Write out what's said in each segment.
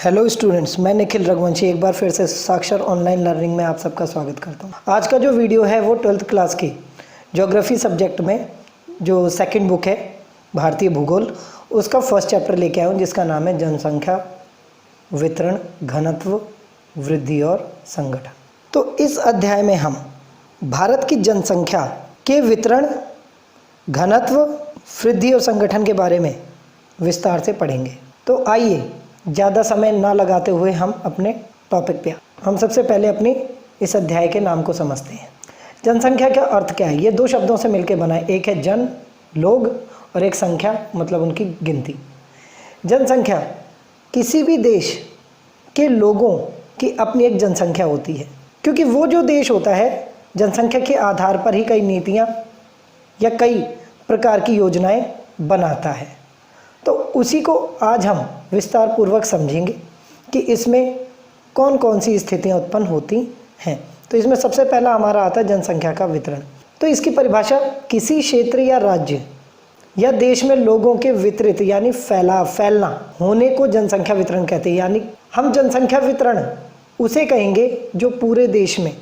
Hello students, मैं निखिल रघुवंशी एक बार फिर से साक्षर ऑनलाइन लर्निंग में आप सबका स्वागत करता हूं। आज का जो वीडियो है वो 12th क्लास की ज्योग्राफी सब्जेक्ट में जो सेकंड बुक है भारतीय भूगोल, उसका फर्स्ट चैप्टर लेके आया हूं जिसका नाम है जनसंख्या, वितरण, घनत्व, वृद्धि और संगठन। तो इस अध्याय में हम भारत की जनसंख्या के वितरण, घनत्व, वृद्धि और संगठन के बारे में विस्तार से पढ़ेंगे। तो आइए ज़्यादा समय ना लगाते हुए हम अपने टॉपिक पे हम सबसे पहले अपनी इस अध्याय के नाम को समझते हैं। जनसंख्या का अर्थ क्या है? ये दो शब्दों से मिलकर बना है, एक है जन, लोग, और एक संख्या मतलब उनकी गिनती। जनसंख्या किसी भी देश के लोगों की अपनी एक जनसंख्या होती है, क्योंकि वो जो देश होता है जनसंख्या के आधार पर ही कई नीतियाँ या कई प्रकार की योजनाएं बनाता है। तो उसी को आज हम विस्तार पूर्वक समझेंगे कि इसमें कौन कौन सी स्थितियां उत्पन्न होती हैं। तो इसमें सबसे पहला हमारा आता है जनसंख्या का वितरण। तो इसकी परिभाषा किसी क्षेत्र या राज्य या देश में लोगों के वितरित यानी फैलना होने को जनसंख्या वितरण कहते हैं। यानी हम जनसंख्या वितरण उसे कहेंगे जो पूरे देश में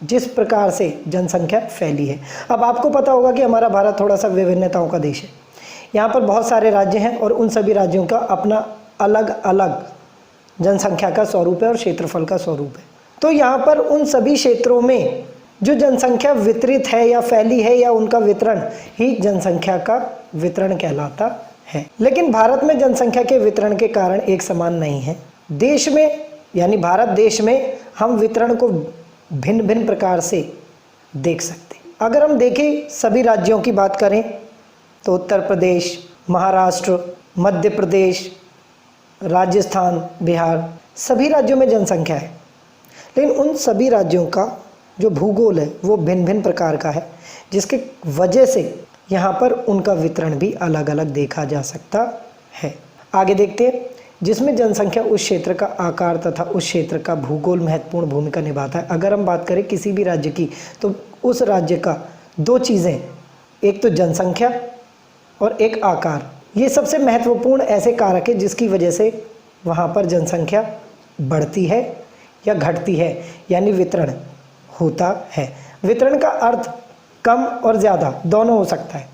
जिस प्रकार से जनसंख्या फैली है। अब आपको पता होगा कि हमारा भारत थोड़ा सा विभिन्नताओं का देश है। यहाँ पर बहुत सारे राज्य हैं और उन सभी राज्यों का अपना अलग अलग जनसंख्या का स्वरूप है और क्षेत्रफल का स्वरूप है। तो यहाँ पर उन सभी क्षेत्रों में जो जनसंख्या वितरित है या फैली है या उनका वितरण ही जनसंख्या का वितरण कहलाता है। लेकिन भारत में जनसंख्या के वितरण के कारण एक समान नहीं है। देश में यानी भारत देश में हम वितरण को भिन्न भिन्न प्रकार से देख सकते हैं। अगर हम देखें सभी राज्यों की बात करें तो उत्तर प्रदेश, महाराष्ट्र, मध्य प्रदेश, राजस्थान, बिहार, सभी राज्यों में जनसंख्या है। लेकिन उन सभी राज्यों का जो भूगोल है वो भिन्न भिन्न प्रकार का है, जिसके वजह से यहाँ पर उनका वितरण भी अलग अलग देखा जा सकता है। आगे देखते हैं, जिसमें जनसंख्या उस क्षेत्र का आकार तथा उस क्षेत्र का भूगोल महत्वपूर्ण भूमिका निभाता है। अगर हम बात करें किसी भी राज्य की तो उस राज्य का दो चीज़ें, एक तो जनसंख्या और एक आकार, ये सबसे महत्वपूर्ण ऐसे कारक है जिसकी वजह से वहाँ पर जनसंख्या बढ़ती है या घटती है, यानी वितरण होता है। वितरण का अर्थ कम और ज़्यादा दोनों हो सकता है,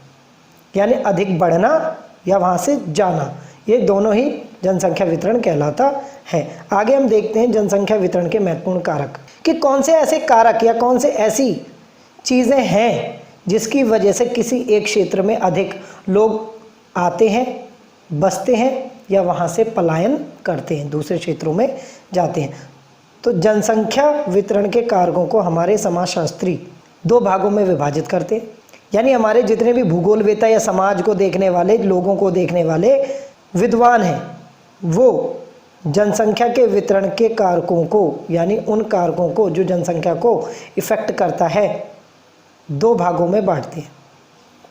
यानी अधिक बढ़ना या वहाँ से जाना, ये दोनों ही जनसंख्या वितरण कहलाता है। आगे हम देखते हैं जनसंख्या वितरण के महत्वपूर्ण कारक कि कौन से ऐसे कारक या कौन से ऐसी चीज़ें हैं जिसकी वजह से किसी एक क्षेत्र में अधिक लोग आते हैं, बसते हैं या वहाँ से पलायन करते हैं, दूसरे क्षेत्रों में जाते हैं। तो जनसंख्या वितरण के कारकों को हमारे समाजशास्त्री दो भागों में विभाजित करते हैं। यानी हमारे जितने भी भूगोलवेत्ता या समाज को देखने वाले, लोगों को देखने वाले विद्वान हैं, वो जनसंख्या के वितरण के कारकों को यानी उन कारकों को जो जनसंख्या को इफ़ेक्ट करता है दो भागों में बांटते हैं।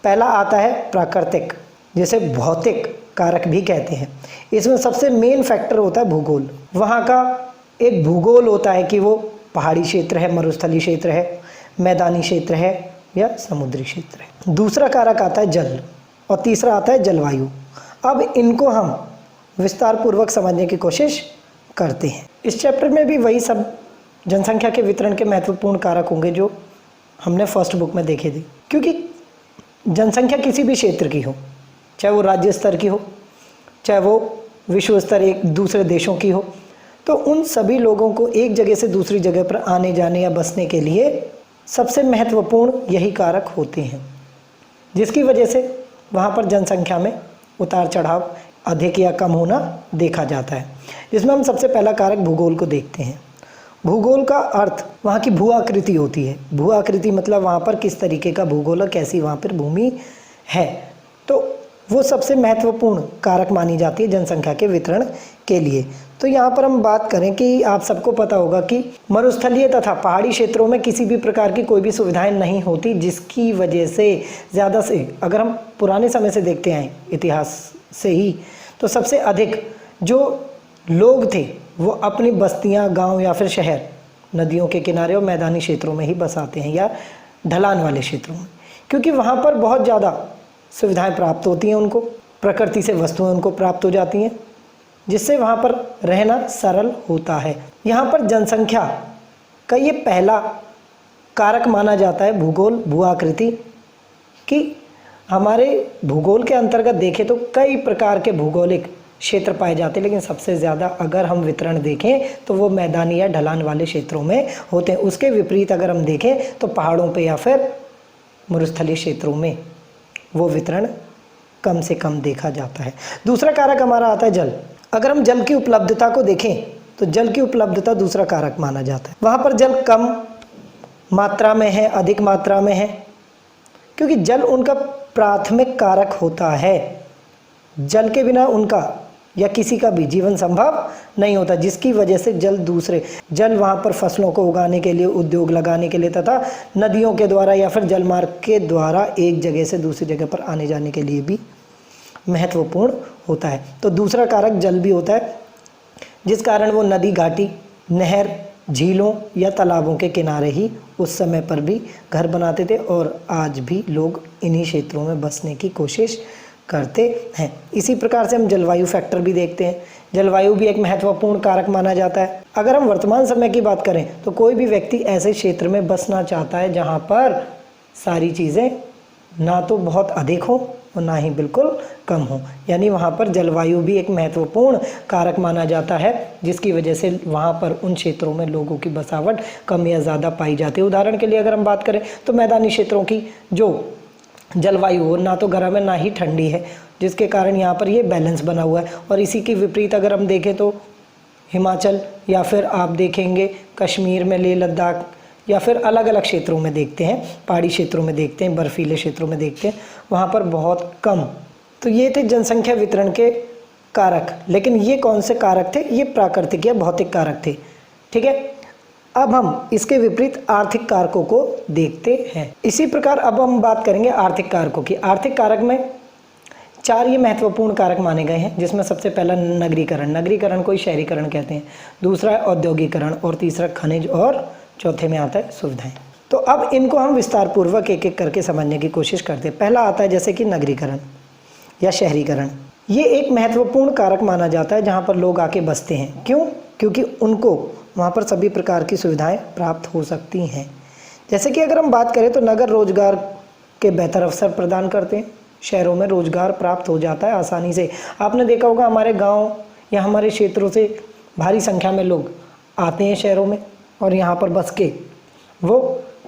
पहला आता है प्राकृतिक, जिसे भौतिक कारक भी कहते हैं। इसमें सबसे मेन फैक्टर होता है भूगोल। वहाँ का एक भूगोल होता है कि वो पहाड़ी क्षेत्र है, मरुस्थलीय क्षेत्र है, मैदानी क्षेत्र है या समुद्री क्षेत्र है। दूसरा कारक आता है जल और तीसरा आता है जलवायु। अब इनको हम विस्तार पूर्वक समझने की कोशिश करते हैं। इस चैप्टर में भी वही सब जनसंख्या के वितरण के महत्वपूर्ण कारक होंगे जो हमने फर्स्ट बुक में देखे थे। क्योंकि जनसंख्या किसी भी क्षेत्र की हो, चाहे वो राज्य स्तर की हो, चाहे वो विश्व स्तर एक दूसरे देशों की हो, तो उन सभी लोगों को एक जगह से दूसरी जगह पर आने जाने या बसने के लिए सबसे महत्वपूर्ण यही कारक होते हैं, जिसकी वजह से वहाँ पर जनसंख्या में उतार चढ़ाव अधिक या कम होना देखा जाता है। जिसमें हम सबसे पहला कारक भूगोल को देखते हैं। भूगोल का अर्थ वहाँ की भू आकृति होती है। भू आकृति मतलब वहाँ पर किस तरीके का भूगोल है, कैसी वहाँ पर भूमि है, तो वो सबसे महत्वपूर्ण कारक मानी जाती है जनसंख्या के वितरण के लिए। तो यहाँ पर हम बात करें कि आप सबको पता होगा कि मरुस्थलीय तथा पहाड़ी क्षेत्रों में किसी भी प्रकार की कोई भी सुविधाएं नहीं होती, जिसकी वजह से ज़्यादा से अगर हम पुराने समय से देखते हैं इतिहास से ही, तो सबसे अधिक जो लोग थे वो अपनी बस्तियां, गांव या फिर शहर नदियों के किनारे और मैदानी क्षेत्रों में ही बसाते हैं या ढलान वाले क्षेत्रों में, क्योंकि वहाँ पर बहुत ज़्यादा सुविधाएं प्राप्त होती हैं उनको, प्रकृति से वस्तुएं उनको प्राप्त हो जाती हैं जिससे वहाँ पर रहना सरल होता है। यहाँ पर जनसंख्या का ये पहला कारक माना जाता है भूगोल, भू आकृति, कि हमारे भूगोल के अंतर्गत देखें तो कई प्रकार के भूगोलिक क्षेत्र पाए जाते हैं, लेकिन सबसे ज़्यादा अगर हम वितरण देखें तो वो मैदानी या ढलान वाले क्षेत्रों में होते हैं। उसके विपरीत अगर हम देखें तो पहाड़ों पे या फिर मरुस्थलीय क्षेत्रों में वो वितरण कम से कम देखा जाता है। दूसरा कारक हमारा आता है जल। अगर हम जल की उपलब्धता को देखें तो जल की उपलब्धता दूसरा कारक माना जाता है। वहाँ पर जल कम मात्रा में है, अधिक मात्रा में है, क्योंकि जल उनका प्राथमिक कारक होता है। जल के बिना उनका या किसी का भी जीवन संभव नहीं होता, जिसकी वजह से जल वहाँ पर फसलों को उगाने के लिए, उद्योग लगाने के लिए तथा नदियों के द्वारा या फिर जलमार्ग के द्वारा एक जगह से दूसरी जगह पर आने जाने के लिए भी महत्वपूर्ण होता है। तो दूसरा कारक जल भी होता है, जिस कारण वो नदी, घाटी, नहर, झीलों या तालाबों के किनारे ही उस समय पर भी घर बनाते थे और आज भी लोग इन्हीं क्षेत्रों में बसने की कोशिश करते हैं। इसी प्रकार से हम जलवायु फैक्टर भी देखते हैं। जलवायु भी एक महत्वपूर्ण कारक माना जाता है। अगर हम वर्तमान समय की बात करें तो कोई भी व्यक्ति ऐसे क्षेत्र में बसना चाहता है जहाँ पर सारी चीज़ें ना तो बहुत अधिक हो और ना ही बिल्कुल कम हो, यानी वहाँ पर जलवायु भी एक महत्वपूर्ण कारक माना जाता है, जिसकी वजह से वहाँ पर उन क्षेत्रों में लोगों की बसावट कम या ज़्यादा पाई जाती है। उदाहरण के लिए अगर हम बात करें तो मैदानी क्षेत्रों की जो जलवायु हो, ना तो गर्म है ना ही ठंडी है, जिसके कारण यहाँ पर ये बैलेंस बना हुआ है। और इसी के विपरीत अगर हम देखें तो हिमाचल या फिर आप देखेंगे कश्मीर में, लेह लद्दाख या फिर अलग अलग क्षेत्रों में देखते हैं, पहाड़ी क्षेत्रों में देखते हैं, बर्फीले क्षेत्रों में देखते हैं, वहाँ पर बहुत कम। तो ये थे जनसंख्या वितरण के कारक। लेकिन ये कौन से कारक थे? ये प्राकृतिक या भौतिक कारक थे। ठीक है, अब हम इसके विपरीत आर्थिक कारकों को देखते हैं। इसी प्रकार अब हम बात करेंगे आर्थिक कारकों की। आर्थिक कारक में 4 ये महत्वपूर्ण कारक माने गए हैं, जिसमें सबसे पहला नगरीकरण। नगरीकरण को ही शहरीकरण कहते हैं। दूसरा है औद्योगिकरण और तीसरा खनिज और चौथे में आता है सुविधाएं। तो अब इनको हम विस्तार पूर्वक एक एक करके समझने की कोशिश करते हैं। पहला आता है जैसे कि नगरीकरण या शहरीकरण। ये एक महत्वपूर्ण कारक माना जाता है जहाँ पर लोग आके बसते हैं। क्यों? क्योंकि उनको वहाँ पर सभी प्रकार की सुविधाएं प्राप्त हो सकती हैं। जैसे कि अगर हम बात करें तो नगर रोजगार के बेहतर अवसर प्रदान करते हैं। शहरों में रोजगार प्राप्त हो जाता है आसानी से। आपने देखा होगा हमारे गांव या हमारे क्षेत्रों से भारी संख्या में लोग आते हैं शहरों में और यहाँ पर बस के वो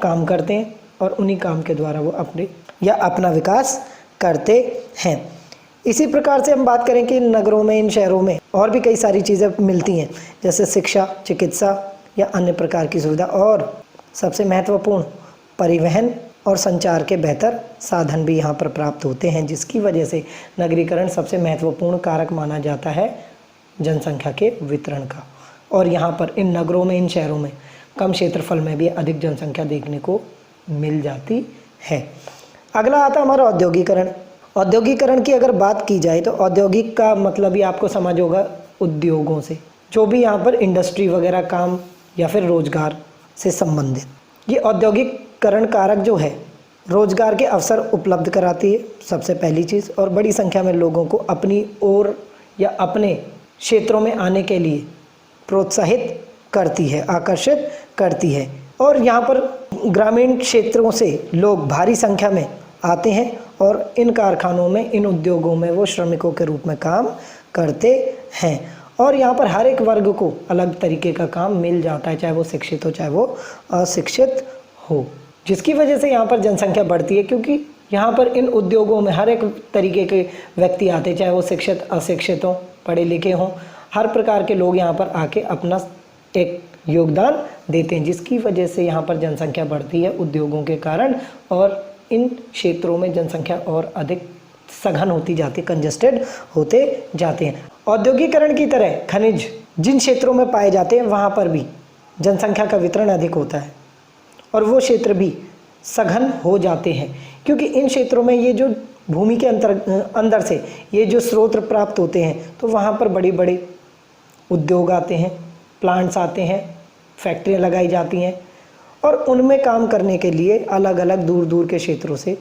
काम करते हैं और उन्हीं काम के द्वारा वो अपना विकास करते हैं। इसी प्रकार से हम बात करें कि नगरों में, इन शहरों में और भी कई सारी चीज़ें मिलती हैं, जैसे शिक्षा, चिकित्सा या अन्य प्रकार की सुविधा, और सबसे महत्वपूर्ण परिवहन और संचार के बेहतर साधन भी यहाँ पर प्राप्त होते हैं, जिसकी वजह से नगरीकरण सबसे महत्वपूर्ण कारक माना जाता है जनसंख्या के वितरण का। और यहाँ पर इन नगरों में, इन शहरों में कम क्षेत्रफल में भी अधिक जनसंख्या देखने को मिल जाती है। अगला आता है हमारा औद्योगिकरण। औद्योगिकरण की अगर बात की जाए तो औद्योगिक का मतलब ही आपको समझ होगा उद्योगों से, जो भी यहाँ पर इंडस्ट्री वगैरह काम या फिर रोजगार से संबंधित। ये औद्योगिकरण कारक जो है रोजगार के अवसर उपलब्ध कराती है सबसे पहली चीज़, और बड़ी संख्या में लोगों को अपनी ओर या अपने क्षेत्रों में आने के लिए प्रोत्साहित करती है, आकर्षित करती है। और यहाँ पर ग्रामीण क्षेत्रों से लोग भारी संख्या में आते हैं और इन कारखानों में, इन उद्योगों में वो श्रमिकों के रूप में काम करते हैं। और यहाँ पर हर एक वर्ग को अलग तरीके का काम मिल जाता है, चाहे वो शिक्षित हो चाहे वो अशिक्षित हो, जिसकी वजह से यहाँ पर जनसंख्या बढ़ती है, क्योंकि यहाँ पर इन उद्योगों में हर एक तरीके के व्यक्ति आते हैं, चाहे वो शिक्षित अशिक्षित हों, पढ़े लिखे हों, हर प्रकार के लोग यहाँ पर आके अपना एक योगदान देते हैं, जिसकी वजह से यहाँ पर जनसंख्या बढ़ती है उद्योगों के कारण, और इन क्षेत्रों में जनसंख्या और अधिक सघन होती जाती है, कंजस्टेड होते जाते हैं। औद्योगिकरण की तरह खनिज जिन क्षेत्रों में पाए जाते हैं वहाँ पर भी जनसंख्या का वितरण अधिक होता है और वो क्षेत्र भी सघन हो जाते हैं, क्योंकि इन क्षेत्रों में ये जो भूमि के अंदर से ये जो स्रोत प्राप्त होते हैं, तो वहाँ पर बड़े बड़े उद्योग आते हैं, प्लांट्स आते हैं, फैक्ट्रियाँ लगाई जाती हैं, और उनमें काम करने के लिए अलग अलग दूर दूर के क्षेत्रों से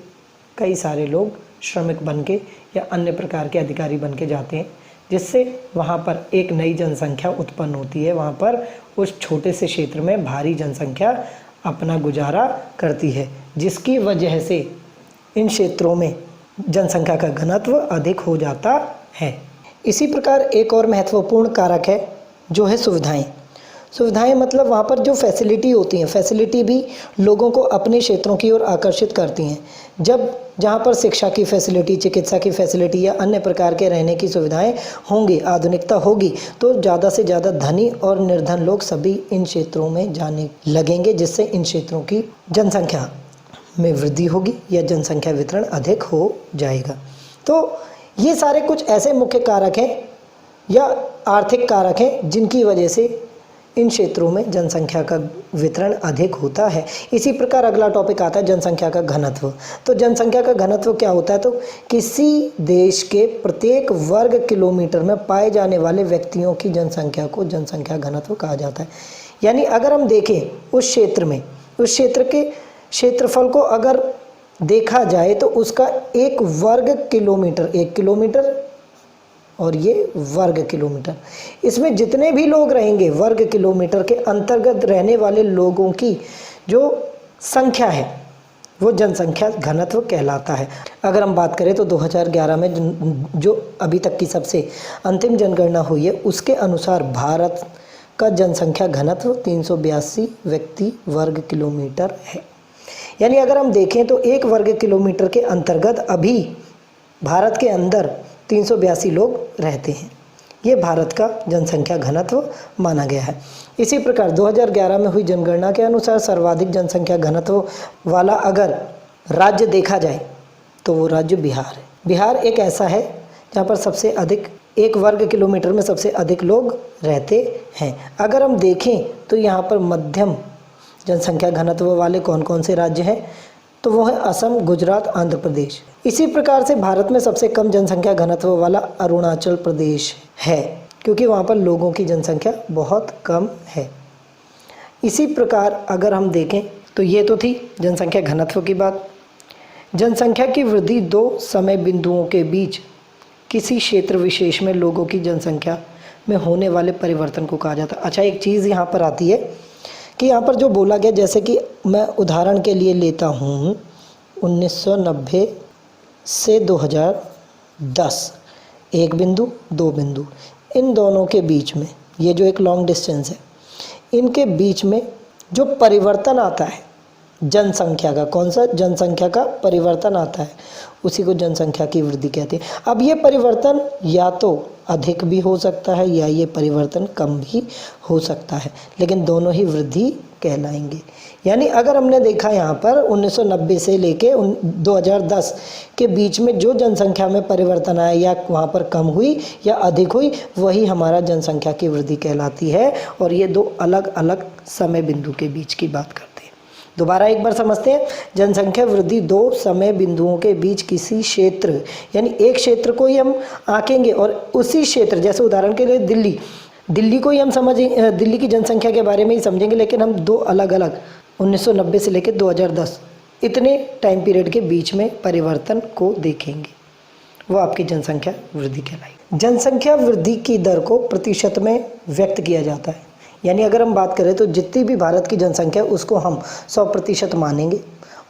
कई सारे लोग श्रमिक बन के या अन्य प्रकार के अधिकारी बन के जाते हैं, जिससे वहाँ पर एक नई जनसंख्या उत्पन्न होती है। वहाँ पर उस छोटे से क्षेत्र में भारी जनसंख्या अपना गुजारा करती है, जिसकी वजह से इन क्षेत्रों में जनसंख्या का घनत्व अधिक हो जाता है। इसी प्रकार एक और महत्वपूर्ण कारक है जो है सुविधाएं। सुविधाएं मतलब वहाँ पर जो फैसिलिटी होती हैं, फैसिलिटी भी लोगों को अपने क्षेत्रों की ओर आकर्षित करती हैं। जब जहाँ पर शिक्षा की फैसिलिटी, चिकित्सा की फैसिलिटी या अन्य प्रकार के रहने की सुविधाएं होंगी, आधुनिकता होगी, तो ज़्यादा से ज़्यादा धनी और निर्धन लोग सभी इन क्षेत्रों में जाने लगेंगे, जिससे इन क्षेत्रों की जनसंख्या में वृद्धि होगी या जनसंख्या वितरण अधिक हो जाएगा। तो ये सारे कुछ ऐसे मुख्य कारक हैं या आर्थिक कारक हैं जिनकी वजह से इन क्षेत्रों में जनसंख्या का वितरण अधिक होता है। इसी प्रकार अगला टॉपिक आता है जनसंख्या का घनत्व। तो जनसंख्या का घनत्व क्या होता है? तो किसी देश के प्रत्येक वर्ग किलोमीटर में पाए जाने वाले व्यक्तियों की जनसंख्या को जनसंख्या घनत्व कहा जाता है। यानी अगर हम देखें उस क्षेत्र में, उस क्षेत्र के क्षेत्रफल को अगर देखा जाए तो उसका एक वर्ग किलोमीटर, एक किलोमीटर और ये वर्ग किलोमीटर, इसमें जितने भी लोग रहेंगे वर्ग किलोमीटर के अंतर्गत रहने वाले लोगों की जो संख्या है वो जनसंख्या घनत्व कहलाता है। अगर हम बात करें तो 2011 में जो अभी तक की सबसे अंतिम जनगणना हुई है उसके अनुसार भारत का जनसंख्या घनत्व 382 व्यक्ति वर्ग किलोमीटर है। यानी अगर हम देखें तो एक वर्ग किलोमीटर के अंतर्गत अभी भारत के अंदर 382 लोग रहते हैं। ये भारत का जनसंख्या घनत्व माना गया है। इसी प्रकार 2011 में हुई जनगणना के अनुसार सर्वाधिक जनसंख्या घनत्व वाला अगर राज्य देखा जाए तो वो राज्य बिहार है। बिहार एक ऐसा है जहाँ पर सबसे अधिक, एक वर्ग किलोमीटर में सबसे अधिक लोग रहते हैं। अगर हम देखें तो यहाँ पर मध्यम जनसंख्या घनत्व वाले कौन कौन से राज्य हैं, तो वो है असम, गुजरात, आंध्र प्रदेश। इसी प्रकार से भारत में सबसे कम जनसंख्या घनत्व वाला अरुणाचल प्रदेश है, क्योंकि वहाँ पर लोगों की जनसंख्या बहुत कम है। इसी प्रकार अगर हम देखें तो ये तो थी जनसंख्या घनत्व की बात। जनसंख्या की वृद्धि दो समय बिंदुओं के बीच किसी क्षेत्र विशेष में लोगों की जनसंख्या में होने वाले परिवर्तन को कहा जाता है। अच्छा, एक चीज़ यहाँ पर आती है कि यहाँ पर जो बोला गया, जैसे कि मैं उदाहरण के लिए लेता हूँ 1990 से 2010, एक बिंदु, दो बिंदु, इन दोनों के बीच में ये जो एक लॉन्ग डिस्टेंस है, इनके बीच में जो परिवर्तन आता है जनसंख्या का, कौन सा? जनसंख्या का परिवर्तन आता है, उसी को जनसंख्या की वृद्धि कहते हैं। अब ये परिवर्तन या तो अधिक भी हो सकता है या ये परिवर्तन कम भी हो सकता है, लेकिन दोनों ही वृद्धि कहलाएंगे। यानी अगर हमने देखा यहाँ पर 1990 से लेके 2010 के बीच में जो जनसंख्या में परिवर्तन आया या वहाँ पर कम हुई या अधिक हुई, वही हमारा जनसंख्या की वृद्धि कहलाती है। और ये दो अलग अलग समय बिंदु के बीच की बात करते हैं। दोबारा एक बार समझते हैं। जनसंख्या वृद्धि दो समय बिंदुओं के बीच किसी क्षेत्र, यानी एक क्षेत्र को ही हम आंकेंगे और उसी क्षेत्र, जैसे उदाहरण के लिए दिल्ली को ही हम समझें, दिल्ली की जनसंख्या के बारे में ही समझेंगे, लेकिन हम दो अलग अलग 1990 से लेकर 2010 इतने टाइम पीरियड के बीच में परिवर्तन को देखेंगे, वो आपकी जनसंख्या वृद्धि कहलाएगी। जनसंख्या वृद्धि की दर को प्रतिशत में व्यक्त किया जाता है। यानी अगर हम बात करें तो जितनी भी भारत की जनसंख्या उसको हम 100% मानेंगे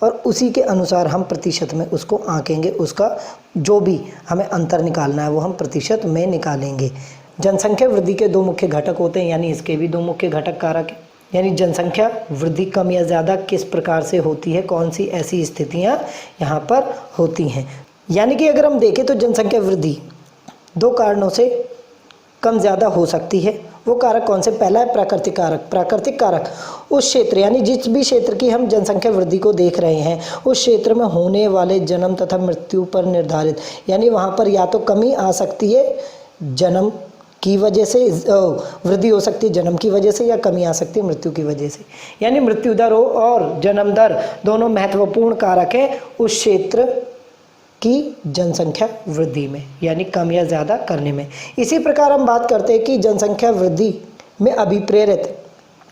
और उसी के अनुसार हम प्रतिशत में उसको आंकेंगे। उसका जो भी हमें अंतर निकालना है वो हम प्रतिशत में निकालेंगे। जनसंख्या वृद्धि के दो मुख्य घटक होते हैं, यानी इसके भी दो मुख्य घटक कारक हैं। यानी जनसंख्या वृद्धि कम या ज़्यादा किस प्रकार से होती है, कौन सी ऐसी स्थितियाँ यहाँ पर होती हैं। यानी कि अगर हम देखें तो जनसंख्या वृद्धि दो कारणों से कम ज़्यादा हो सकती है। वो कारक कौन से? पहला है प्राकृतिक कारक। प्राकृतिक कारक उस क्षेत्र, यानी जिस भी क्षेत्र की हम जनसंख्या वृद्धि को देख रहे हैं, उस क्षेत्र में होने वाले जन्म तथा मृत्यु पर निर्धारित। यानी वहाँ पर या तो कमी आ सकती है जन्म की वजह से, वृद्धि हो सकती है जन्म की वजह से, या कमी आ सकती है मृत्यु की वजह से। यानी मृत्यु दर और जन्म दर दोनों महत्वपूर्ण कारक हैं उस क्षेत्र की जनसंख्या वृद्धि में, यानी कम या ज़्यादा करने में। इसी प्रकार हम बात करते हैं कि जनसंख्या वृद्धि में अभिप्रेरित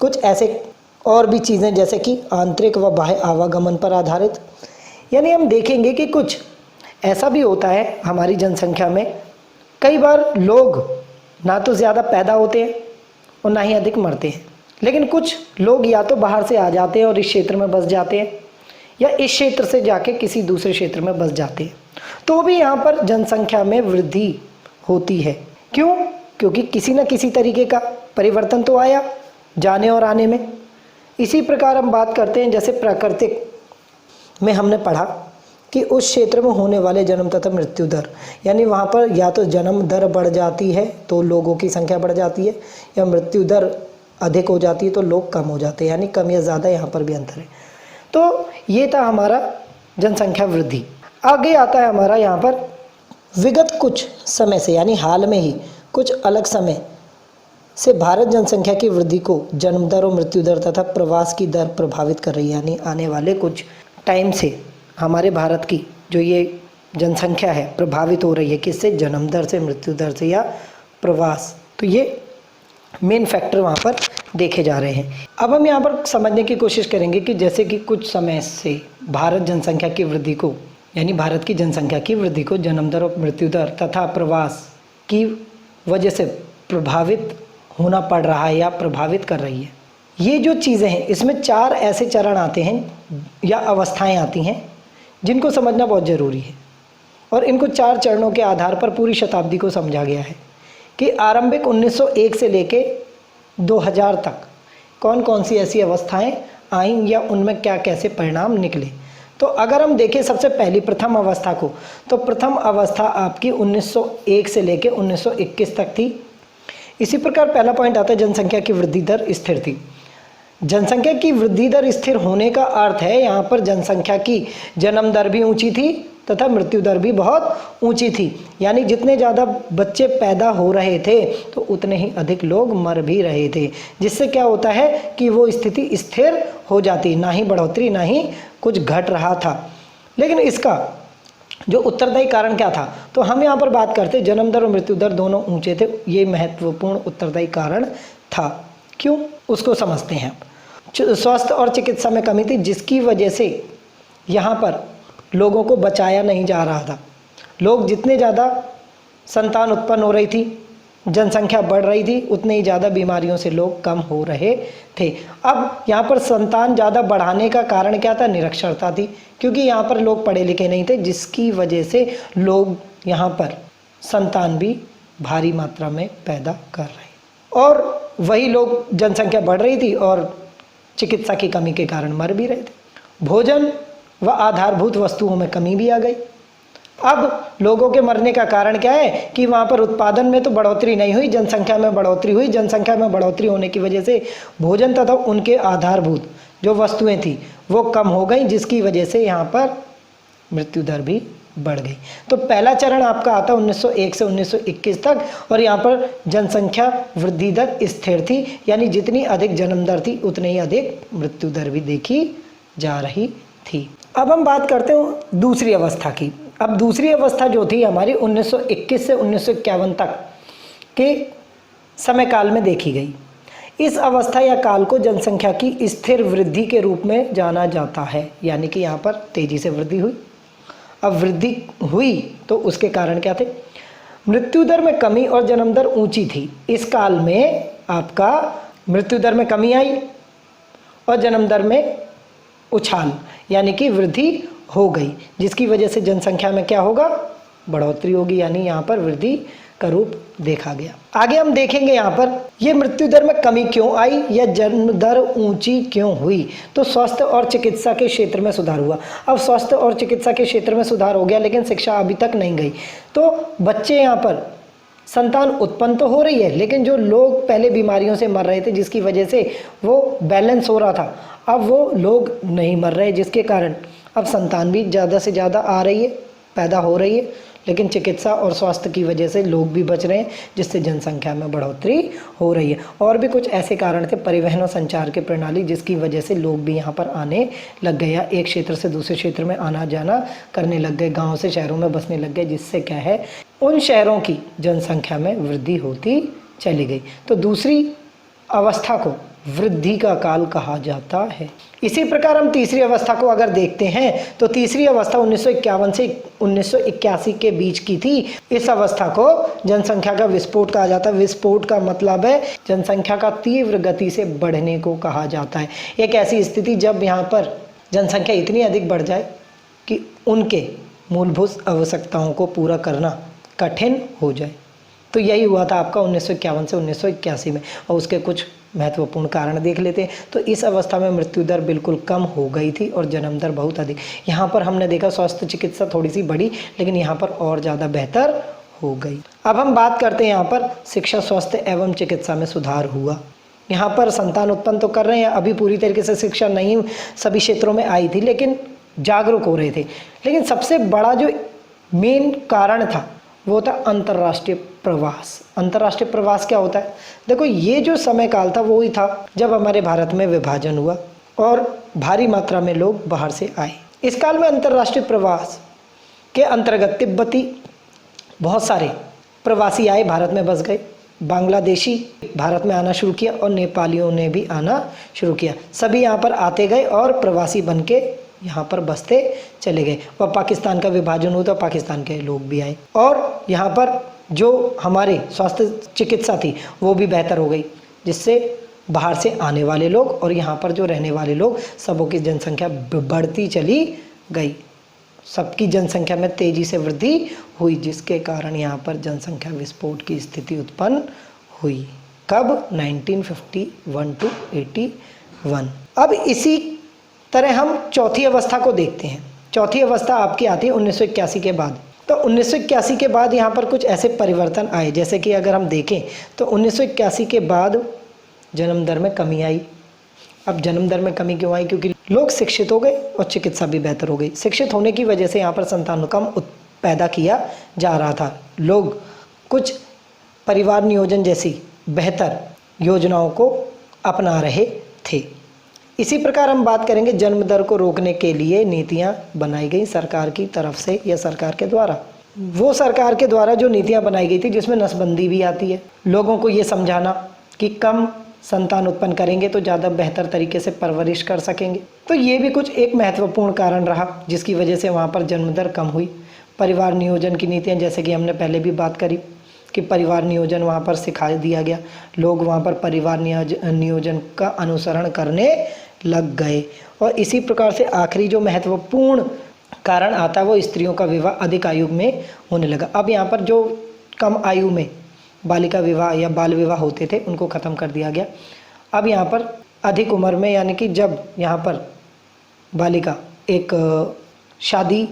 कुछ ऐसे और भी चीज़ें, जैसे कि आंतरिक व बाह्य आवागमन पर आधारित। यानी हम देखेंगे कि कुछ ऐसा भी होता है हमारी जनसंख्या में कई बार लोग ना तो ज़्यादा पैदा होते हैं और ना ही अधिक मरते हैं, लेकिन कुछ लोग या तो बाहर से आ जाते हैं और इस क्षेत्र में बस जाते हैं, या इस क्षेत्र से जाके किसी दूसरे क्षेत्र में बस जाते हैं, तो भी यहाँ पर जनसंख्या में वृद्धि होती है। क्यों? क्योंकि किसी न किसी तरीके का परिवर्तन तो आया जाने और आने में। इसी प्रकार हम बात करते हैं, जैसे प्राकृतिक में हमने पढ़ा कि उस क्षेत्र में होने वाले जन्म तथा मृत्यु दर, यानी वहाँ पर या तो जन्म दर बढ़ जाती है तो लोगों की संख्या बढ़ जाती है, या मृत्यु दर अधिक हो जाती है तो लोग कम हो जाते हैं, यानी कम या ज़्यादा यहाँ पर भी अंतर है। तो ये था हमारा जनसंख्या वृद्धि। आगे आता है हमारा यहाँ पर विगत कुछ समय से, यानी हाल में ही कुछ अलग समय से भारत जनसंख्या की वृद्धि को जन्म दर और मृत्यु दर तथा प्रवास की दर प्रभावित कर रही है। यानी आने वाले कुछ टाइम से हमारे भारत की जो ये जनसंख्या है प्रभावित हो रही है, किससे? जन्म दर से, मृत्यु दर से या प्रवास। तो ये मेन फैक्टर वहाँ पर देखे जा रहे हैं। अब हम यहाँ पर समझने की कोशिश करेंगे कि जैसे कि कुछ समय से भारत जनसंख्या की वृद्धि को, यानी भारत की जनसंख्या की वृद्धि को जन्म दर और मृत्यु दर तथा प्रवास की वजह से प्रभावित होना पड़ रहा है या प्रभावित कर रही है। ये जो चीज़ें हैं इसमें 4 ऐसे चरण आते हैं या अवस्थाएं आती हैं जिनको समझना बहुत ज़रूरी है, और इनको 4 चरणों के आधार पर पूरी शताब्दी को समझा गया है कि आरंभिक 1901 से लेके 2000 तक कौन कौन सी ऐसी अवस्थाएं आईं या उनमें क्या कैसे परिणाम निकले। तो अगर हम देखें सबसे पहली प्रथम अवस्था को, तो प्रथम अवस्था आपकी 1901 से लेके 1921 तक थी। इसी प्रकार पहला पॉइंट आता है जनसंख्या की वृद्धि दर स्थिर थी। जनसंख्या की वृद्धि दर स्थिर होने का अर्थ है यहाँ पर जनसंख्या की जन्म दर भी ऊंची थी तथा मृत्यु दर भी बहुत ऊंची थी, यानी जितने ज़्यादा बच्चे पैदा हो रहे थे तो उतने ही अधिक लोग मर भी रहे थे, जिससे क्या होता है कि वो स्थिति स्थिर हो जाती, ना ही बढ़ोतरी ना ही कुछ घट रहा था। लेकिन इसका जो उत्तरदायी कारण क्या था, तो हम यहाँ पर बात करते जन्म दर और मृत्यु दर दोनों ऊंचे थे, ये महत्वपूर्ण उत्तरदायी कारण था। क्यों? उसको समझते हैं। स्वास्थ्य और चिकित्सा में कमी थी, जिसकी वजह से यहाँ पर लोगों को बचाया नहीं जा रहा था। लोग जितने ज़्यादा संतान उत्पन्न हो रही थी, जनसंख्या बढ़ रही थी, उतने ही ज़्यादा बीमारियों से लोग कम हो रहे थे। अब यहाँ पर संतान ज़्यादा बढ़ाने का कारण क्या था? निरक्षरता थी, क्योंकि यहाँ पर लोग पढ़े लिखे नहीं थे, जिसकी वजह से लोग यहाँ पर संतान भी भारी मात्रा में पैदा कर रहे, और वही लोग जनसंख्या बढ़ रही थी और चिकित्सा की कमी के कारण मर भी रहे थे। भोजन व आधारभूत वस्तुओं में कमी भी आ गई। अब लोगों के मरने का कारण क्या है कि वहाँ पर उत्पादन में तो बढ़ोतरी नहीं हुई, जनसंख्या में बढ़ोतरी हुई। जनसंख्या में बढ़ोतरी होने की वजह से भोजन तथा उनके आधारभूत जो वस्तुएं थी वो कम हो गई, जिसकी वजह से यहाँ पर मृत्यु दर भी बढ़ गई। तो पहला चरण आपका आता 1901 से 1921 तक, और यहाँ पर जनसंख्या वृद्धि दर स्थिर थी, यानी जितनी अधिक जन्म दर थी उतनी ही अधिक मृत्यु दर भी देखी जा रही थी। अब हम बात करते हैं दूसरी अवस्था की। अब दूसरी अवस्था जो थी हमारी 1921 से 1951 तक के समय काल में देखी गई। इस अवस्था या काल को जनसंख्या की स्थिर वृद्धि के रूप में जाना जाता है, यानी कि यहाँ पर तेजी से वृद्धि हुई। अब वृद्धि हुई तो उसके कारण क्या थे? मृत्यु दर में कमी और जन्म दर ऊंची थी। इस काल में आपका मृत्यु दर में कमी आई और जन्म दर में उछाल, यानी कि वृद्धि हो गई, जिसकी वजह से जनसंख्या में क्या होगा? बढ़ोतरी होगी, यानी यहाँ पर वृद्धि का रूप देखा गया। आगे हम देखेंगे यहाँ पर ये मृत्यु दर में कमी क्यों आई या जन्म दर ऊंची क्यों हुई। तो स्वास्थ्य और चिकित्सा के क्षेत्र में सुधार हुआ। अब स्वास्थ्य और चिकित्सा के क्षेत्र में सुधार हो गया, लेकिन शिक्षा अभी तक नहीं गई। तो बच्चे यहाँ पर संतान उत्पन्न तो हो रही है, लेकिन जो लोग पहले बीमारियों से मर रहे थे जिसकी वजह से वो बैलेंस हो रहा था, अब वो लोग नहीं मर रहे, जिसके कारण अब संतान भी ज़्यादा से ज़्यादा आ रही है, पैदा हो रही है, लेकिन चिकित्सा और स्वास्थ्य की वजह से लोग भी बच रहे हैं, जिससे जनसंख्या में बढ़ोतरी हो रही है। और भी कुछ ऐसे कारण थे, परिवहन और संचार की प्रणाली, जिसकी वजह से लोग भी यहाँ पर आने लग गए या एक क्षेत्र से दूसरे क्षेत्र में आना जाना करने लग गए, गाँव से शहरों में बसने लग गए, जिससे क्या है उन शहरों की जनसंख्या में वृद्धि होती चली गई। तो दूसरी अवस्था को वृद्धि का काल कहा जाता है। इसी प्रकार हम तीसरी अवस्था को अगर देखते हैं तो तीसरी अवस्था 1951 से 1981 के बीच की थी। इस अवस्था को जनसंख्या का विस्फोट कहा जाता है। विस्फोट का मतलब है जनसंख्या का तीव्र गति से बढ़ने को कहा जाता है। एक ऐसी स्थिति जब यहाँ पर जनसंख्या इतनी अधिक बढ़ जाए कि उनके मूलभूत आवश्यकताओं को पूरा करना कठिन हो जाए। तो यही हुआ था आपका 1951 से 1981 में। और उसके कुछ महत्वपूर्ण कारण देख लेते हैं। तो इस अवस्था में मृत्यु दर बिल्कुल कम हो गई थी और जन्म दर बहुत अधिक। यहाँ पर हमने देखा स्वास्थ्य चिकित्सा थोड़ी सी बढ़ी, लेकिन यहाँ पर और ज़्यादा बेहतर हो गई। अब हम बात करते हैं यहाँ पर शिक्षा, स्वास्थ्य एवं चिकित्सा में सुधार हुआ। यहाँ पर संतान उत्पन्न तो कर रहे हैं, अभी पूरी तरीके से शिक्षा नहीं सभी क्षेत्रों में आई थी, लेकिन जागरूक हो रहे थे। लेकिन सबसे बड़ा जो मेन कारण था वो था अंतर्राष्ट्रीय प्रवास। अंतर्राष्ट्रीय प्रवास क्या होता है? देखो, ये जो समय काल था वो ही था जब हमारे भारत में विभाजन हुआ और भारी मात्रा में लोग बाहर से आए। इस काल में अंतर्राष्ट्रीय प्रवास के अंतर्गत तिब्बती बहुत सारे प्रवासी आए, भारत में बस गए। बांग्लादेशी भारत में आना शुरू किया और नेपालियों ने भी आना शुरू किया। सभी यहाँ पर आते गए और प्रवासी बन के यहाँ पर बसते चले गए। और पाकिस्तान का विभाजन हुआ तो पाकिस्तान के लोग भी आए और यहाँ पर जो हमारे स्वास्थ्य चिकित्सा थी वो भी बेहतर हो गई, जिससे बाहर से आने वाले लोग और यहाँ पर जो रहने वाले लोग सबों की जनसंख्या बढ़ती चली गई। सबकी जनसंख्या में तेज़ी से वृद्धि हुई, जिसके कारण यहाँ पर जनसंख्या विस्फोट की स्थिति उत्पन्न हुई। कब? 1951 to 81। अब इसी तरह हम चौथी अवस्था को देखते हैं। चौथी अवस्था आपकी आती है 1981 के बाद। तो 1981 के बाद यहाँ पर कुछ ऐसे परिवर्तन आए, जैसे कि अगर हम देखें तो 1981 के बाद जन्म दर में कमी आई। अब जन्म दर में कमी क्यों आई? क्योंकि लोग शिक्षित हो गए और चिकित्सा भी बेहतर हो गई। शिक्षित होने की वजह से यहाँ पर संतान कम पैदा किया जा रहा था। लोग कुछ परिवार नियोजन जैसी बेहतर योजनाओं को अपना रहे थे। इसी प्रकार हम बात करेंगे जन्म दर को रोकने के लिए नीतियां बनाई गई सरकार की तरफ से या सरकार के द्वारा। वो सरकार के द्वारा जो नीतियां बनाई गई थी जिसमें नसबंदी भी आती है। लोगों को ये समझाना कि कम संतान उत्पन्न करेंगे तो ज़्यादा बेहतर तरीके से परवरिश कर सकेंगे। तो ये भी कुछ एक महत्वपूर्ण कारण रहा जिसकी वजह से वहाँ पर जन्म दर कम हुई। परिवार नियोजन की नीतियाँ, जैसे कि हमने पहले भी बात करी कि परिवार नियोजन वहाँ पर सिखा दिया गया। लोग वहाँ पर परिवार नियोजन का अनुसरण करने लग गए। और इसी प्रकार से आखिरी जो महत्वपूर्ण कारण आता है वो स्त्रियों का विवाह अधिक आयु में होने लगा। अब यहाँ पर जो कम आयु में बालिका विवाह या बाल विवाह होते थे उनको ख़त्म कर दिया गया। अब यहाँ पर अधिक उम्र में, यानी कि जब यहाँ पर बालिका एक शादी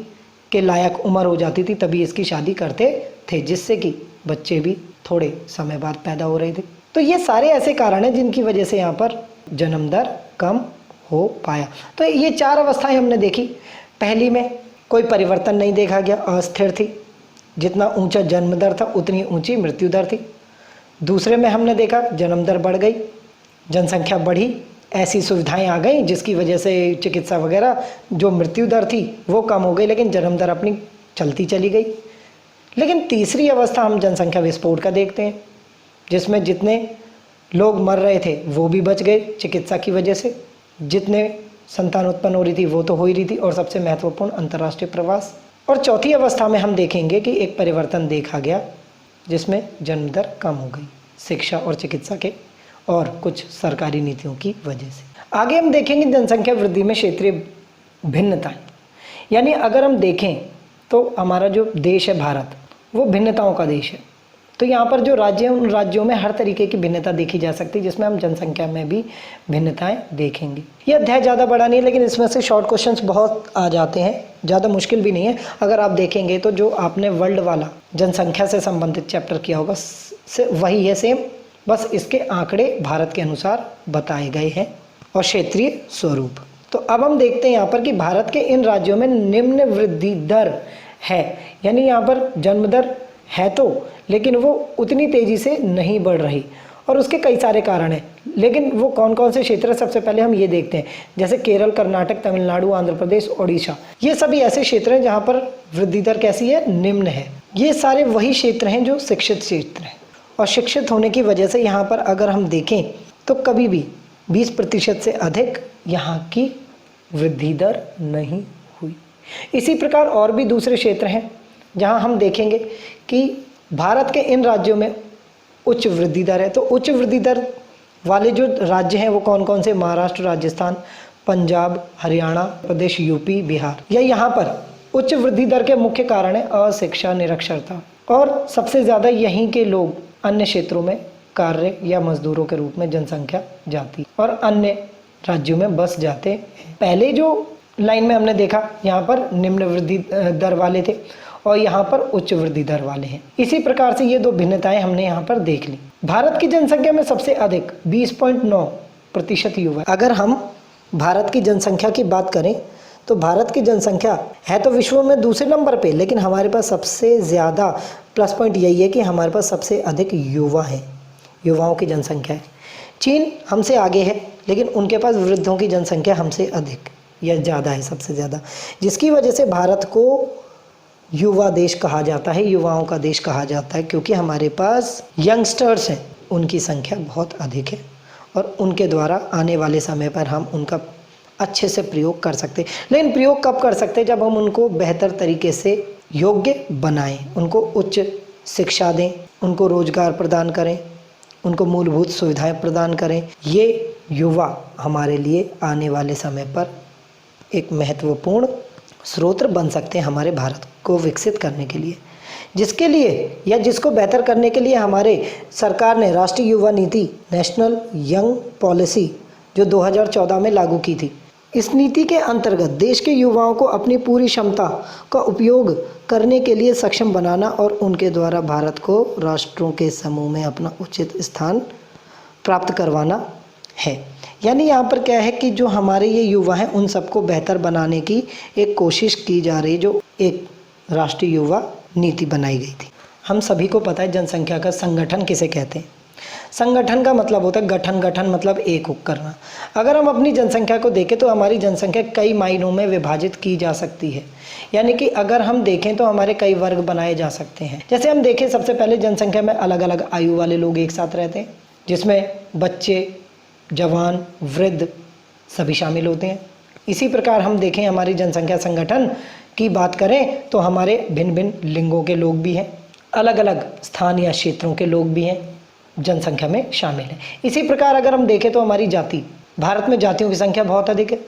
के लायक उम्र हो जाती थी तभी इसकी शादी करते थे, जिससे कि बच्चे भी थोड़े समय बाद पैदा हो रहे थे। तो ये सारे ऐसे कारण हैं जिनकी वजह से यहाँ पर जन्म दर कम हो पाया। तो ये चार अवस्थाएं हमने देखी। पहली में कोई परिवर्तन नहीं देखा गया, अस्थिर थी। जितना ऊंचा जन्म दर था उतनी ऊंची मृत्यु दर थी। दूसरे में हमने देखा जन्म दर बढ़ गई, जनसंख्या बढ़ी, ऐसी सुविधाएं आ गई जिसकी वजह से चिकित्सा वगैरह जो मृत्यु दर थी वो कम हो गई, लेकिन जन्म दर अपनी चलती चली गई। लेकिन तीसरी अवस्था हम जनसंख्या विस्फोट का देखते हैं, जिसमें जितने लोग मर रहे थे वो भी बच गए चिकित्सा की वजह से, जितने संतान उत्पन्न हो रही थी वो तो हो ही रही थी, और सबसे महत्वपूर्ण अंतर्राष्ट्रीय प्रवास। और चौथी अवस्था में हम देखेंगे कि एक परिवर्तन देखा गया जिसमें जन्म दर कम हो गई शिक्षा और चिकित्सा के और कुछ सरकारी नीतियों की वजह से। आगे हम देखेंगे जनसंख्या वृद्धि में क्षेत्रीय भिन्नताएं। यानी अगर हम देखें तो हमारा जो देश है भारत वो भिन्नताओं का देश है। तो यहाँ पर जो राज्य हैं उन राज्यों में हर तरीके की भिन्नता देखी जा सकती है, जिसमें हम जनसंख्या में भी भिन्नताएं देखेंगे। ये अध्याय ज़्यादा बड़ा नहीं है, लेकिन इसमें से शॉर्ट क्वेश्चंस बहुत आ जाते हैं, ज़्यादा मुश्किल भी नहीं है। अगर आप देखेंगे तो जो आपने वर्ल्ड वाला जनसंख्या से संबंधित चैप्टर किया होगा वही है सेम, बस इसके आंकड़े भारत के अनुसार बताए गए हैं और क्षेत्रीय स्वरूप। तो अब हम देखते हैं यहाँ पर कि भारत के इन राज्यों में निम्न वृद्धि दर है। यानी यहाँ पर जन्म दर है तो, लेकिन वो उतनी तेज़ी से नहीं बढ़ रही, और उसके कई सारे कारण हैं। लेकिन वो कौन कौन से क्षेत्र हैं सबसे पहले हम ये देखते हैं, जैसे केरल, कर्नाटक, तमिलनाडु, आंध्र प्रदेश, ओडिशा। ये सभी ऐसे क्षेत्र हैं जहाँ पर वृद्धि दर कैसी है? निम्न है। ये सारे वही क्षेत्र हैं जो शिक्षित क्षेत्र हैं, और शिक्षित होने की वजह से यहाँ पर अगर हम देखें तो कभी भी 20% से अधिक यहाँ की वृद्धि दर नहीं हुई। इसी प्रकार और भी दूसरे क्षेत्र हैं जहाँ हम देखेंगे कि भारत के इन राज्यों में उच्च वृद्धि दर है। तो उच्च वृद्धि दर वाले जो राज्य हैं वो कौन कौन से? महाराष्ट्र, राजस्थान, पंजाब, हरियाणा प्रदेश, यूपी, बिहार। या यहाँ पर उच्च वृद्धि दर के मुख्य कारण है अशिक्षा, निरक्षरता, और सबसे ज़्यादा यहीं के लोग अन्य क्षेत्रों में कार्य या मजदूरों के रूप में जनसंख्या जाती और अन्य राज्यों में बस जाते हैं। पहले जो लाइन में हमने देखा यहाँ पर निम्न वृद्धि दर वाले थे और यहाँ पर उच्च वृद्धि दर वाले हैं। इसी प्रकार से ये दो भिन्नताएं हमने यहाँ पर देख ली। भारत की जनसंख्या में सबसे अधिक 20.9% युवा। अगर हम भारत की जनसंख्या की बात करें तो भारत की जनसंख्या है तो विश्व में दूसरे नंबर पे, लेकिन हमारे पास सबसे ज़्यादा प्लस पॉइंट यही है कि हमारे पास सबसे अधिक युवा हैं, युवाओं की जनसंख्या है। चीन हमसे आगे है, लेकिन उनके पास वृद्धों की जनसंख्या हमसे अधिक या ज़्यादा है, सबसे ज़्यादा, जिसकी वजह से भारत को युवा देश कहा जाता है, युवाओं का देश कहा जाता है, क्योंकि हमारे पास यंगस्टर्स हैं, उनकी संख्या बहुत अधिक है और उनके द्वारा आने वाले समय पर हम उनका अच्छे से प्रयोग कर सकते हैं। लेकिन प्रयोग कब कर सकते हैं? जब हम उनको बेहतर तरीके से योग्य बनाएं, उनको उच्च शिक्षा दें, उनको रोजगार प्रदान करें, उनको मूलभूत सुविधाएं प्रदान करें। ये युवा हमारे लिए आने वाले समय पर एक महत्वपूर्ण स्रोत बन सकते हैं हमारे भारत को विकसित करने के लिए, जिसके लिए या जिसको बेहतर करने के लिए हमारे सरकार ने राष्ट्रीय युवा नीति, नेशनल यंग पॉलिसी, जो 2014 में लागू की थी। इस नीति के अंतर्गत देश के युवाओं को अपनी पूरी क्षमता का उपयोग करने के लिए सक्षम बनाना और उनके द्वारा भारत को राष्ट्रों के समूह में अपना उचित स्थान प्राप्त करवाना है। यानी यहाँ पर क्या है कि जो हमारे ये युवा हैं उन सबको बेहतर बनाने की एक कोशिश की जा रही है, जो एक राष्ट्रीय युवा नीति बनाई गई थी। हम सभी को पता है जनसंख्या का संगठन किसे कहते हैं। संगठन का मतलब होता है गठन, गठन मतलब एक करना। अगर हम अपनी जनसंख्या को देखें तो हमारी जनसंख्या कई मायनों में विभाजित की जा सकती है। यानी कि अगर हम देखें तो हमारे कई वर्ग बनाए जा सकते हैं। जैसे हम देखें, सबसे पहले जनसंख्या में अलग अलग आयु वाले लोग एक साथ रहते हैं, जिसमें बच्चे, जवान, वृद्ध सभी शामिल होते हैं। इसी प्रकार हम देखें हमारी जनसंख्या संगठन की बात करें तो हमारे भिन्न भिन्न लिंगों के लोग भी हैं, अलग अलग स्थान या क्षेत्रों के लोग भी हैं जनसंख्या में शामिल हैं। इसी प्रकार अगर हम देखें तो हमारी जाति, भारत में जातियों की संख्या बहुत अधिक है,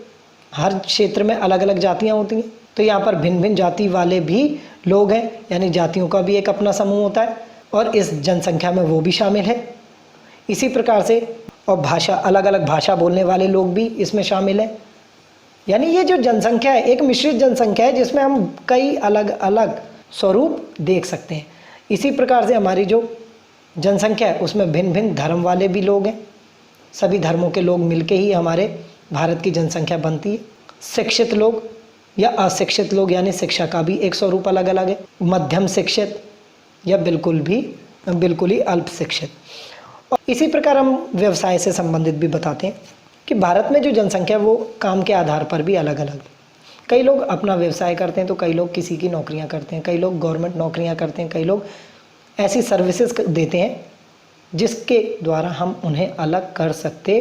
हर क्षेत्र में अलग अलग जातियाँ होती हैं, तो यहाँ पर भिन्न भिन्न जाति वाले भी लोग हैं, यानी जातियों का भी एक अपना समूह होता है और इस जनसंख्या में वो भी शामिल है। इसी प्रकार से और भाषा, अलग अलग भाषा बोलने वाले लोग भी इसमें शामिल हैं। यानी ये जो जनसंख्या है एक मिश्रित जनसंख्या है, जिसमें हम कई अलग अलग स्वरूप देख सकते हैं। इसी प्रकार से हमारी जो जनसंख्या है उसमें भिन्न भिन्न धर्म वाले भी लोग हैं, सभी धर्मों के लोग मिलके ही हमारे भारत की जनसंख्या बनती है। शिक्षित लोग या अशिक्षित लोग, यानी शिक्षा का भी एक स्वरूप अलग अलग है, मध्यम शिक्षित या बिल्कुल ही अल्प शिक्षित। और इसी प्रकार हम व्यवसाय से संबंधित भी बताते हैं कि भारत में जो जनसंख्या है वो काम के आधार पर भी अलग अलग। कई लोग अपना व्यवसाय करते हैं तो कई लोग किसी की नौकरियां करते हैं, कई लोग गवर्नमेंट नौकरियां करते हैं, कई लोग ऐसी सर्विसेज देते हैं जिसके द्वारा हम उन्हें अलग कर सकते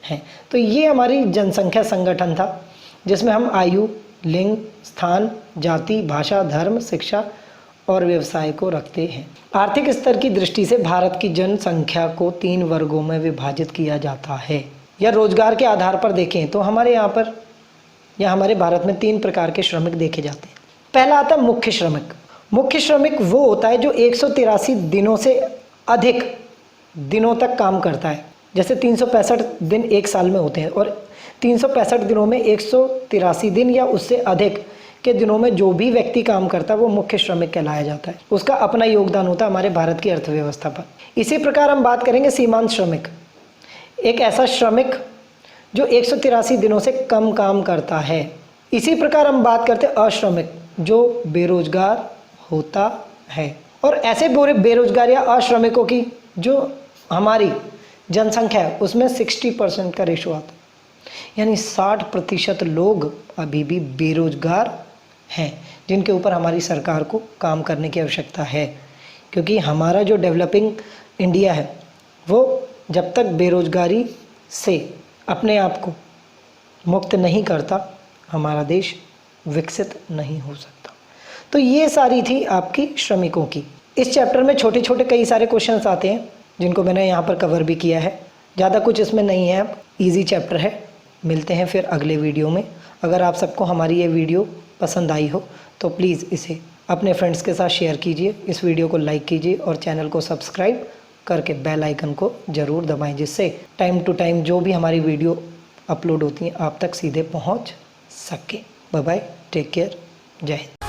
हैं। तो ये हमारी जनसंख्या संगठन था, जिसमें हम आयु, लिंग, स्थान, जाति, भाषा, धर्म, शिक्षा और व्यवसाय को रखते हैं। आर्थिक स्तर की दृष्टि से भारत की जनसंख्या को 3 वर्गों में विभाजित किया जाता है। या रोजगार के आधार पर देखें तो हमारे यहाँ पर या हमारे भारत में 3 प्रकार के श्रमिक देखे जाते हैं। पहला आता है मुख्य श्रमिक। मुख्य श्रमिक वो होता है जो 183 दिनों से अधिक दिनों तक काम करता है। जैसे 365 दिन एक साल में होते हैं और 365 दिनों में 183 दिन या उससे अधिक के दिनों में जो भी व्यक्ति काम करता है वो मुख्य श्रमिक कहलाया जाता है। उसका अपना योगदान होता है हमारे भारत की अर्थव्यवस्था पर। इसी प्रकार हम बात करेंगे सीमांत श्रमिक। एक ऐसा श्रमिक जो 183 दिनों से कम काम करता है। इसी प्रकार हम बात करते हैं अश्रमिक, जो बेरोजगार होता है। और ऐसे बेरोजगार या अश्रमिकों की जो हमारी जनसंख्या है उसमें 60% का रेशो आता है, यानी 60% लोग अभी भी बेरोजगार हैं, जिनके ऊपर हमारी सरकार को काम करने की आवश्यकता है। क्योंकि हमारा जो डेवलपिंग इंडिया है वो जब तक बेरोजगारी से अपने आप को मुक्त नहीं करता, हमारा देश विकसित नहीं हो सकता। तो ये सारी थी आपकी श्रमिकों की। इस चैप्टर में छोटे छोटे कई सारे क्वेश्चंस आते हैं जिनको मैंने यहाँ पर कवर भी किया है। ज़्यादा कुछ इसमें नहीं है, अब ईजी चैप्टर है। मिलते हैं फिर अगले वीडियो में। अगर आप सबको हमारी ये वीडियो पसंद आई हो तो प्लीज़ इसे अपने फ्रेंड्स के साथ शेयर कीजिए, इस वीडियो को लाइक कीजिए और चैनल को सब्सक्राइब करके बेल आइकन को ज़रूर दबाएं, जिससे टाइम टू टाइम जो भी हमारी वीडियो अपलोड होती हैं आप तक सीधे पहुंच सके। बाय बाय, टेक केयर, जय हिंद।